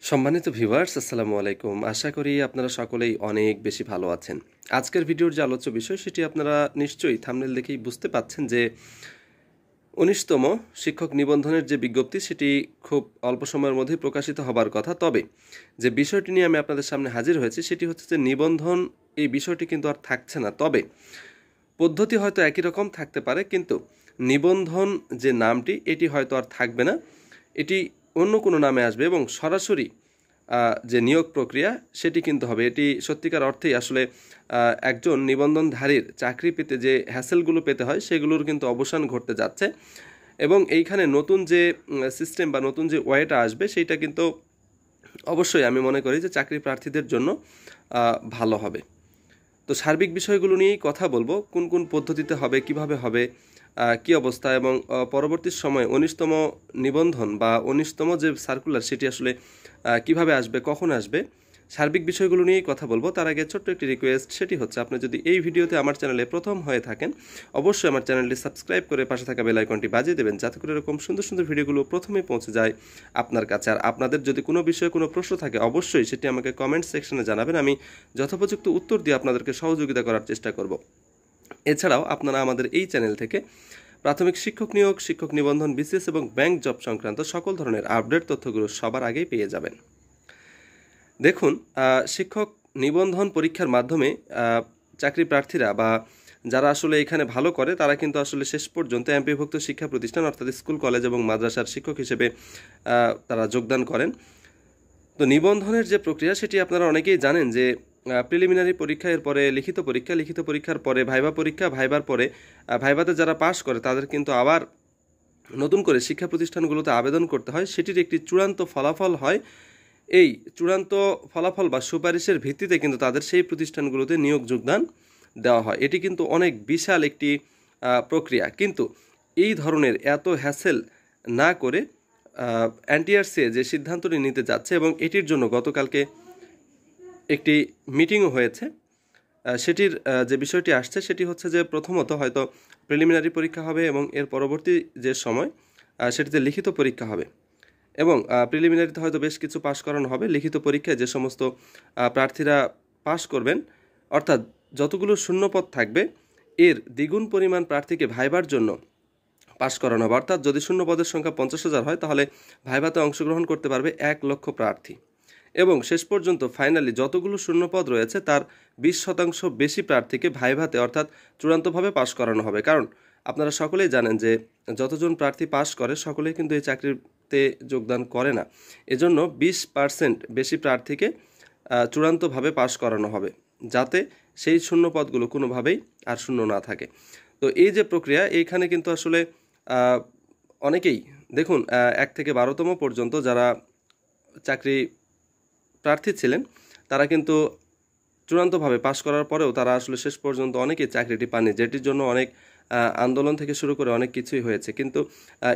সম্মানিত ভিউয়ার্স, আসসালামু আলাইকুম। আশা করি আপনারা সকলেই অনেক বেশি ভালো আছেন। আজকের ভিডিওর যে আলোচ্য বিষয় সেটি আপনারা নিশ্চয়ই থাম্বনেল দেখেই বুঝতে পাচ্ছেন যে ১৯তম শিক্ষক নিবন্ধনের যে বিজ্ঞপ্তি সেটি খুব অল্প সময়ের মধ্যেই প্রকাশিত হবার কথা। তবে যে বিষয়টি নিয়ে আমি আপনাদের সামনে হাজির হয়েছি সেটি হচ্ছে যে নিবন্ধন এই বিষয়টি কিন্তু আর থাকছে না। তবে পদ্ধতি হয়তো একই রকম থাকতে পারে, কিন্তু নিবন্ধন যে নামটি এটি হয়তো আর থাকবে না, এটি অন্য কোনো নামে আসবে এবং সরাসরি যে নিয়োগ প্রক্রিয়া সেটি কিন্তু হবে। এটি সত্যিকার অর্থেই আসলে একজন নিবন্ধনধারীর চাকরি পেতে যে হ্যাসেলগুলো পেতে হয় সেগুলোর কিন্তু অবসান ঘটতে যাচ্ছে এবং এইখানে নতুন যে সিস্টেম বা নতুন যে ওয়েটা আসবে সেইটা কিন্তু অবশ্যই আমি মনে করি যে চাকরি প্রার্থীদের জন্য ভালো হবে। তো সার্বিক বিষয়গুলো নিয়েই কথা বলবো, কোন কোন পদ্ধতিতে হবে, কিভাবে হবে, কি অবস্থা এবং পরবর্তী সময়ে ১৯তম নিবন্ধন বা ১৯তম যে সার্কুলার সেটি আসলে কিভাবে আসবে, কখন আসবে, সার্বিক বিষয়গুলো নিয়েই কথা বলবো। তার আগে ছোট্ট একটি রিকোয়েস্ট, সেটি হচ্ছে আপনি যদি এই ভিডিওতে আমার চ্যানেলে প্রথম হয়ে থাকেন অবশ্যই আমার চ্যানেলটি সাবস্ক্রাইব করে পাশে থাকা বেল আইকনটি বাজিয়ে দেবেন, যাতে করে এরকম সুন্দর সুন্দর ভিডিওগুলো প্রথমে পৌঁছে যায় আপনার কাছে। আর আপনাদের যদি কোনো বিষয়ে কোনো প্রশ্ন থাকে অবশ্যই সেটি আমাকে কমেন্ট সেকশনে জানাবেন, আমি যথোপযুক্ত উত্তর দিয়ে আপনাদেরকে সহযোগিতা করার চেষ্টা করব। এছাড়াও আপনারা আমাদের এই চ্যানেল থেকে প্রাথমিক শিক্ষক নিয়োগ, শিক্ষক নিবন্ধন, বিসিএস এবং ব্যাংক জব সংক্রান্ত সকল ধরনের আপডেট তথ্যগুলো সবার আগেই পেয়ে যাবেন। দেখুন, শিক্ষক নিবন্ধন পরীক্ষার মাধ্যমে চাকরি প্রার্থীরা বা যারা আসলে এখানে ভালো করে তারা কিন্তু আসলে শেষ পর্যন্ত এমপিভুক্ত শিক্ষা প্রতিষ্ঠান অর্থাৎ স্কুল, কলেজ এবং মাদ্রাসার শিক্ষক হিসেবে তারা যোগদান করেন। তো নিবন্ধনের যে প্রক্রিয়া সেটি আপনারা অনেকেই জানেন যে প্রিলিমিনারি পরীক্ষা, এর পরে লিখিত পরীক্ষা, লিখিত পরীক্ষার পরে ভাইবা পরীক্ষা, ভাইবার পরে ভাইবাতে যারা পাশ করে তাদের কিন্তু আবার নতুন করে শিক্ষা প্রতিষ্ঠানগুলোতে আবেদন করতে হয়। সেটির একটি চূড়ান্ত ফলাফল হয়। এই চূড়ান্ত ফলাফল বা সুপারিশের ভিত্তিতে কিন্তু তাদের সেই প্রতিষ্ঠানগুলোতে নিয়োগ যোগদান দেওয়া হয়। এটি কিন্তু অনেক বিশাল একটি প্রক্রিয়া, কিন্তু এই ধরনের এত হ্যাসেল না করে এনটিআরসি যে সিদ্ধান্তটি নিতে যাচ্ছে এবং এটির জন্য গতকালকে একটি মিটিংও হয়েছে, সেটির যে বিষয়টি আসছে সেটি হচ্ছে যে প্রথমত হয়তো প্রিলিমিনারি পরীক্ষা হবে এবং এর পরবর্তী যে সময় সেটিতে লিখিত পরীক্ষা হবে এবং প্রিলিমিনারিতে হয়তো বেশ কিছু পাশ করানো হবে। লিখিত পরীক্ষায় যে সমস্ত প্রার্থীরা পাশ করবেন, অর্থাৎ যতগুলো শূন্যপদ থাকবে এর দ্বিগুণ পরিমাণ প্রার্থীকে ভাইবার জন্য পাশ করানো হবে। অর্থাৎ যদি শূন্যপদের সংখ্যা ৫০,০০০ হয় তাহলে ভাইভাতে অংশগ্রহণ করতে পারবে ১,০০,০০০ প্রার্থী এবং শেষ পর্যন্ত ফাইনালি যতগুলো শূন্যপদ রয়েছে তার ২০% বেশি প্রার্থীকে ভাইভাতে অর্থাৎ চূড়ান্তভাবে পাশ করানো হবে। কারণ আপনারা সকলেই জানেন যে যতজন প্রার্থী পাশ করে সকলেই কিন্তু এই চাকরিতে যোগদান করে না। এজন্য ২০% বেশি প্রার্থীকে চূড়ান্তভাবে পাশ করানো হবে, যাতে সেই শূন্যপদগুলো কোনোভাবেই আর শূন্য না থাকে। তো এই যে প্রক্রিয়া, এইখানে কিন্তু আসলে অনেকেই দেখুন ১ থেকে ১২তম পর্যন্ত যারা চাকরি প্রার্থী ছিলেন তারা কিন্তু চূড়ান্তভাবে পাশ করার পরেও তারা আসলে শেষ পর্যন্ত অনেকেই চাকরিটি পাননি, যেটির জন্য অনেক আন্দোলন থেকে শুরু করে অনেক কিছুই হয়েছে। কিন্তু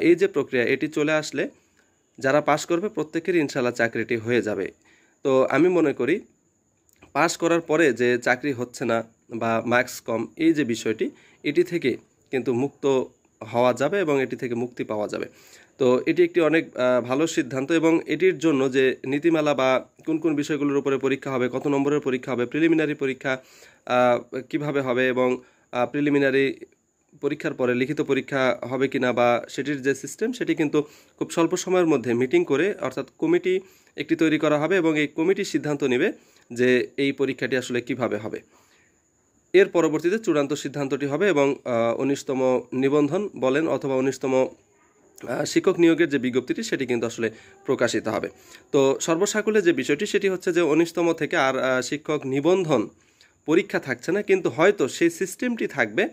এই যে প্রক্রিয়া এটি চলে আসলে যারা পাশ করবে প্রত্যেকেরই ইনশাল্লাহ চাকরিটি হয়ে যাবে। তো আমি মনে করি পাশ করার পরে যে চাকরি হচ্ছে না বা মার্কস কম, এই যে বিষয়টি এটি থেকে কিন্তু মুক্ত হওয়া যাবে এবং এটি থেকে মুক্তি পাওয়া যাবে। তো এটি একটি অনেক ভালো সিদ্ধান্ত এবং এটির জন্য যে নীতিমালা বা কোন কোন বিষয়গুলোর উপরে পরীক্ষা হবে, কত নম্বরের পরীক্ষা হবে, প্রিলিমিনারি পরীক্ষা কিভাবে হবে এবং প্রিলিমিনারি পরীক্ষার পরে লিখিত পরীক্ষা হবে কিনা বা সেটির যে সিস্টেম সেটি কিন্তু খুব স্বল্প সময়ের মধ্যে মিটিং করে অর্থাৎ কমিটি একটি তৈরি করা হবে এবং এই কমিটি সিদ্ধান্ত নেবে যে এই পরীক্ষাটি আসলে কিভাবে হবে। এর পরবর্তীতে চূড়ান্ত সিদ্ধান্তটি হবে এবং ১৯তম নিবন্ধন বলেন অথবা ১৯তম শিক্ষক নিয়োগের যে বিজ্ঞপ্তিটি সেটি কিন্তু আসলে প্রকাশিত হবে। তো সর্বসাকুল্যে যে বিষয়টি সেটি হচ্ছে যে ১৯তম থেকে আর শিক্ষক নিবন্ধন পরীক্ষা থাকছে না, কিন্তু হয়তো সেই সিস্টেমটি থাকবে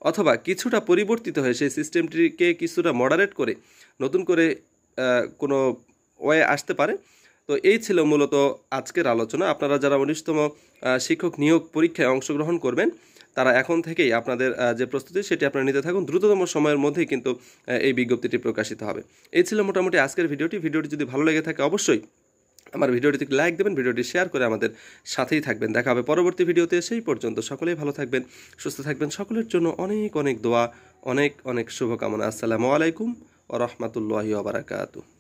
অথবা কিছুটা পরিবর্তিত হয়ে সেই সিস্টেমটিকে কিছুটা মডারেট করে নতুন করে কোনো ওয়ে আসতে পারে। তো এই ছিল মূলত আজকের আলোচনা। আপনারা যারা ১৯তম শিক্ষক নিয়োগ পরীক্ষায় অংশগ্রহণ করবেন তারা এখন থেকেই আপনাদের যে প্রস্তুতি সেটি আপনারা নিতে থাকুন। দ্রুততম সময়ের মধ্যেই কিন্তু এই বিজ্ঞপ্তিটি প্রকাশিত হবে। এই ছিল মোটামুটি আজকের ভিডিওটি। ভিডিওটি যদি ভালো লেগে থাকে অবশ্যই আমার ভিডিওটিতে লাইক দেবেন, ভিডিওটি শেয়ার করে আমাদের সাথেই থাকবেন। দেখা হবে পরবর্তী ভিডিওতে। সেই পর্যন্ত সকলেই ভালো থাকবেন, সুস্থ থাকবেন। সকলের জন্য অনেক অনেক দোয়া, অনেক অনেক শুভকামনা। আসসালামু আলাইকুম ওয়া রাহমাতুল্লাহি ওয়া বারাকাতুহু।